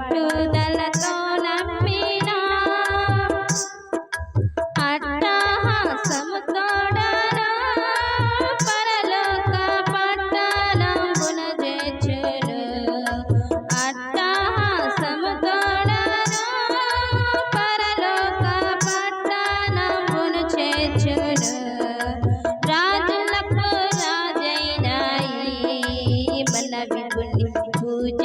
పట్టుదలతో నమ్మిన అట్టహాసము తోడను పరలోక పట్టణంబున చేర్చును. అట్టహాసము తోడను పరలోక పట్టణంబున చేర్చును. రాజులకు రాజైన ఈ మన విభుని పూజ